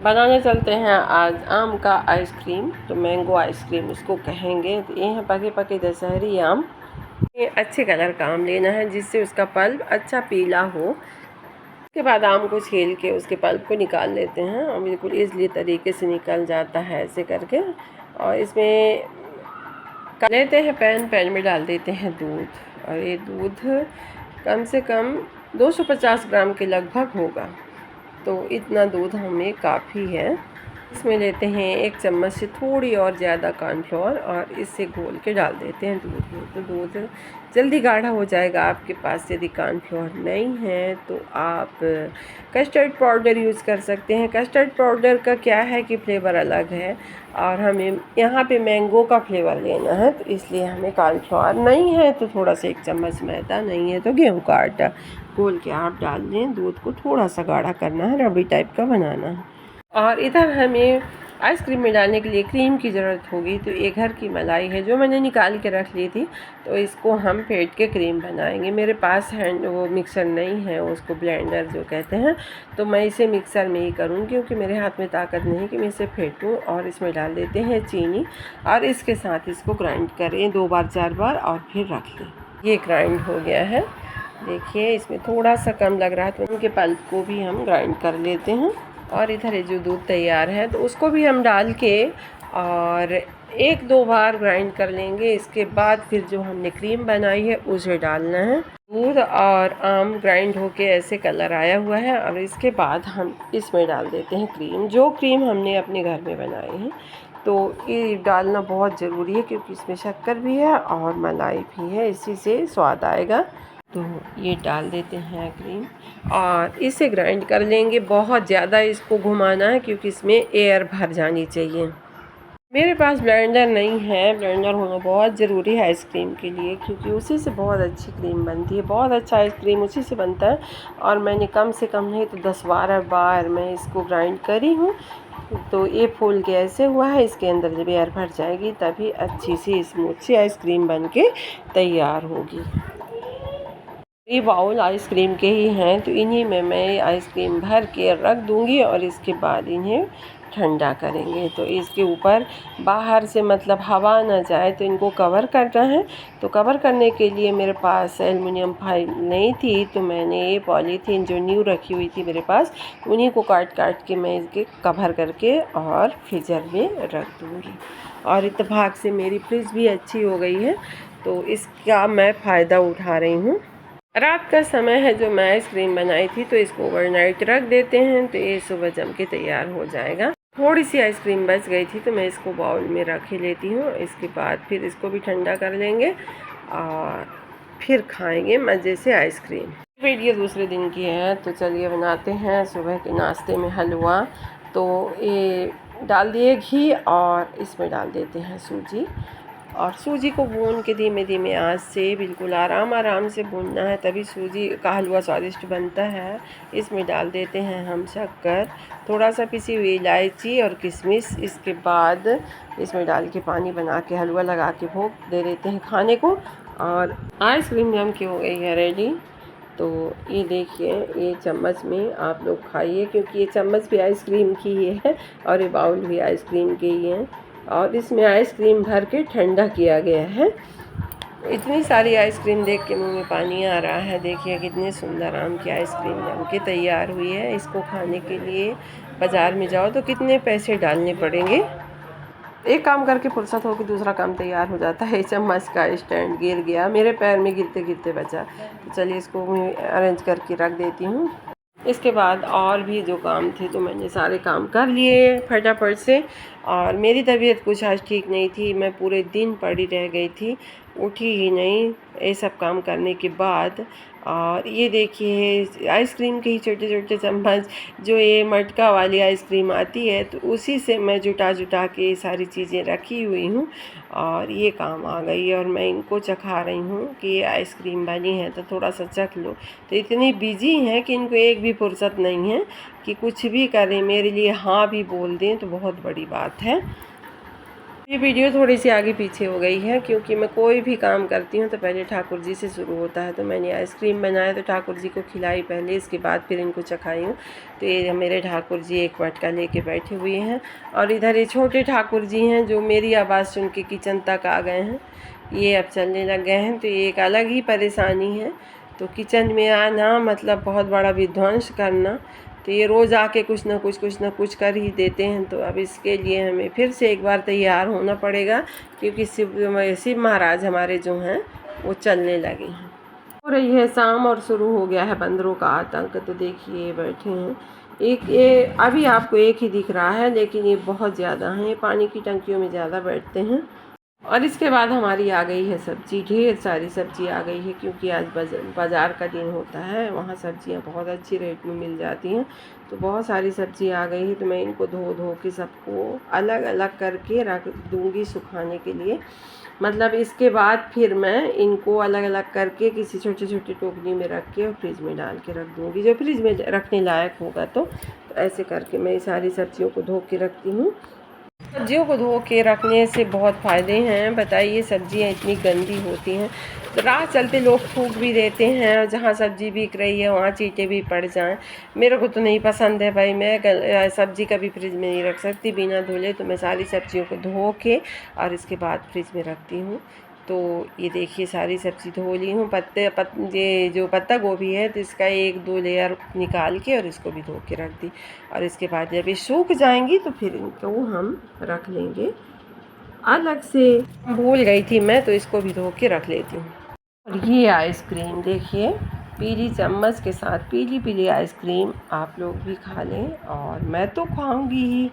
बनाने चलते हैं आज आम का आइसक्रीम। तो मैंगो आइसक्रीम इसको कहेंगे। तो ये हैं पके पके दशहरी आम। ये अच्छे कलर का आम लेना है जिससे उसका पल्प अच्छा पीला हो। उसके बाद आम को छील के उसके पल्प को निकाल लेते हैं और बिल्कुल ईज़िली तरीके से निकल जाता है ऐसे करके। और इसमें कर लेते हैं पैन में डाल देते हैं दूध। और ये दूध कम से कम 250 ग्राम के लगभग होगा। तो इतना दूध हमें काफ़ी है। इसमें लेते हैं 1 चम्मच से थोड़ी और ज़्यादा कॉर्नफ्लोर और इससे घोल के डाल देते हैं दूध में। तो दूध जल्दी गाढ़ा हो जाएगा। आपके पास यदि कॉर्नफ्लोर नहीं है तो आप कस्टर्ड पाउडर यूज़ कर सकते हैं। कस्टर्ड पाउडर का क्या है कि फ्लेवर अलग है और हमें यहाँ पे मैंगो का फ्लेवर लेना है, तो इसलिए हमें कॉर्नफ्लोर नहीं है तो थोड़ा सा 1 चम्मच मैदा, नहीं है तो गेहूँ का आटा घोल के आप डाल दें। दूध को थोड़ा सा गाढ़ा करना है, रबड़ी टाइप का बनाना है। और इधर हमें आइसक्रीम में डालने के लिए क्रीम की ज़रूरत होगी। तो ये घर की मलाई है जो मैंने निकाल के रख ली थी, तो इसको हम फेंट के क्रीम बनाएंगे। मेरे पास वो मिक्सर नहीं है, उसको ब्लेंडर जो कहते हैं, तो मैं इसे मिक्सर में ही करूँगी क्योंकि मेरे हाथ में ताकत नहीं कि मैं इसे फेंटूँ। और इसमें डाल देते हैं चीनी और इसके साथ इसको ग्राइंड करें 2 बार 4 बार और फिर रख लें। ये ग्राइंड हो गया है। देखिए इसमें थोड़ा सा कम लग रहा है तो उनके पल्प को भी हम ग्राइंड कर लेते हैं। और इधर जो दूध तैयार है तो उसको भी हम डाल के और 1-2 बार ग्राइंड कर लेंगे। इसके बाद फिर जो हमने क्रीम बनाई है उसे डालना है। दूध और आम ग्राइंड होके ऐसे कलर आया हुआ है और इसके बाद हम इसमें डाल देते हैं क्रीम, जो क्रीम हमने अपने घर में बनाई है। तो ये डालना बहुत ज़रूरी है क्योंकि इसमें शक्कर भी है और मलाई भी है, इसी से स्वाद आएगा। तो ये डाल देते हैं क्रीम और इसे ग्राइंड कर लेंगे। बहुत ज़्यादा इसको घुमाना है क्योंकि इसमें एयर भर जानी चाहिए। मेरे पास ब्लेंडर नहीं है। ब्लेंडर होना बहुत ज़रूरी है आइसक्रीम के लिए क्योंकि उसी से बहुत अच्छी क्रीम बनती है। बहुत अच्छा आइसक्रीम उसी से बनता है। और मैंने कम से कम नहीं तो 10-12 बार मैं इसको ग्राइंड करी हूँ। तो ये फूल के ऐसे हुआ है, इसके अंदर जब एयर भर जाएगी तभी अच्छी सी स्मूथ सी आइसक्रीम बन के तैयार होगी। ये बाउल आइसक्रीम के ही हैं, तो इन्हीं में मैं आइसक्रीम भर के रख दूंगी और इसके बाद इन्हें ठंडा करेंगे। तो इसके ऊपर बाहर से मतलब हवा ना जाए तो इनको कवर करना है। तो कवर करने के लिए मेरे पास एल्युमिनियम फॉइल नहीं थी, तो मैंने ये पॉलीथीन जो न्यू रखी हुई थी मेरे पास, उन्हीं को काट के मैं इसके कवर करके और फ्रीज़र में रख दूँगी। और इत्तेफाक से मेरी फ्रिज भी अच्छी हो गई है, तो इसका मैं फ़ायदा उठा रही हूँ। रात का समय है जो मैं आइसक्रीम बनाई थी, तो इसको ओवरनाइट रख देते हैं तो ये सुबह जम के तैयार हो जाएगा। थोड़ी सी आइसक्रीम बच गई थी तो मैं इसको बाउल में रख ही लेती हूँ। इसके बाद फिर इसको भी ठंडा कर लेंगे और फिर खाएंगे मज़े से आइसक्रीम। वीडियो दूसरे दिन की है, तो चलिए बनाते हैं सुबह के नाश्ते में हलवा। तो ये डाल दिए घी और इसमें डाल देते हैं सूजी। और सूजी को भून के धीमे धीमे आंच से बिल्कुल आराम से भूनना है, तभी सूजी का हलवा स्वादिष्ट बनता है। इसमें डाल देते हैं हम शक्कर, थोड़ा सा पिसी हुई इलायची और किशमिश। इसके बाद इसमें डाल के पानी बना के हलवा लगा के भोग दे देते हैं खाने को। और आइसक्रीम जम की हो गई है रेडी। तो ये देखिए, ये चम्मच में आप लोग खाइए क्योंकि ये चम्मच भी आइसक्रीम की ही है और ये बाउल भी आइसक्रीम के ही है। और इसमें आइसक्रीम भर के ठंडा किया गया है। इतनी सारी आइसक्रीम देख के मुंह में पानी आ रहा है। देखिए कितने सुंदर आम की आइसक्रीम बन के तैयार हुई है। इसको खाने के लिए बाज़ार में जाओ तो कितने पैसे डालने पड़ेंगे। एक काम करके फुर्सत हो कि दूसरा काम तैयार हो जाता है। चम्मच का स्टैंड गिर गया, मेरे पैर में गिरते गिरते बचा। तो चलिए इसको मैं अरेंज करके रख देती हूँ। इसके बाद और भी जो काम थे तो मैंने सारे काम कर लिए फटाफट से। और मेरी तबीयत कुछ आज ठीक नहीं थी, मैं पूरे दिन पड़ी रह गई थी, उठी ही नहीं ये सब काम करने के बाद। और ये देखिए आइसक्रीम के ही छोटे छोटे चम्मच, जो ये मटका वाली आइसक्रीम आती है, तो उसी से मैं जुटा के सारी चीज़ें रखी हुई हूँ। और ये काम आ गई और मैं इनको चखा रही हूँ कि ये आइसक्रीम बनी है तो थोड़ा सा चख लो। तो इतनी बिजी हैं कि इनको एक भी फुर्सत नहीं है कि कुछ भी करें, मेरे लिए हाँ भी बोल दें तो बहुत बड़ी बात है। ये वीडियो थोड़ी सी आगे पीछे हो गई है क्योंकि मैं कोई भी काम करती हूँ तो पहले ठाकुर जी से शुरू होता है। तो मैंने आइसक्रीम बनाया तो ठाकुर जी को खिलाई पहले, इसके बाद फिर इनको चखाई हूँ। तो ये मेरे ठाकुर जी एक मटका लेके बैठे हुए हैं और इधर ये छोटे ठाकुर जी हैं जो मेरी आवाज़ सुन के किचन तक आ गए हैं। ये अब चलने लग गए हैं, तो ये एक अलग ही परेशानी है। तो किचन में आना मतलब बहुत बड़ा विध्वंस करना। तो ये रोज़ आके कुछ ना कुछ कर ही देते हैं। तो अब इसके लिए हमें फिर से एक बार तैयार होना पड़ेगा क्योंकि शिव महाराज हमारे जो हैं वो चलने लगे हैं। हो रही है शाम और शुरू हो गया है बंदरों का आतंक। तो देखिए बैठे हैं, एक ये अभी आपको एक ही दिख रहा है लेकिन ये बहुत ज़्यादा हैं, ये पानी की टंकियों में ज़्यादा बैठते हैं। और इसके बाद हमारी आ गई है सब्ज़ी, ढेर सारी सब्ज़ी आ गई है क्योंकि आज बाज़ार का दिन होता है, वहाँ सब्ज़ियाँ बहुत अच्छी रेट में मिल जाती हैं। तो बहुत सारी सब्ज़ी आ गई है, तो मैं इनको धो के सबको अलग अलग करके रख दूँगी सुखाने के लिए। मतलब इसके बाद फिर मैं इनको अलग अलग करके किसी छोटी छोटी टोकरी में रख के और फ्रिज में डाल के रख दूँगी, जो फ्रिज में रखने लायक होगा। तो ऐसे करके मैं सारी सब्ज़ियों को धो के रखती हूँ। सब्जियों को धो के रखने से बहुत फ़ायदे हैं। बताइए, सब्जियां इतनी गंदी होती हैं तो राह चलते लोग थूक भी देते हैं और जहाँ सब्ज़ी बिक रही है वहाँ चींटे भी पड़ जाएं। मेरे को तो नहीं पसंद है भाई, मैं सब्ज़ी कभी फ्रिज में नहीं रख सकती बिना धुले। तो मैं सारी सब्जियों को धो के और इसके बाद फ्रिज में रखती हूँ। तो ये देखिए सारी सब्ज़ी धो ली हूँ। ये जो पत्ता गोभी है तो इसका 1-2 लेयर निकाल के और इसको भी धो के रख दी। और इसके बाद जब ये सूख जाएंगी तो फिर इनको हम रख लेंगे अलग से। भूल गई थी मैं, तो इसको भी धो के रख लेती हूँ। और ये आइसक्रीम देखिए, पीली चम्मच के साथ पीली पीली आइसक्रीम आप लोग भी खा लें और मैं तो खाऊंगी ही।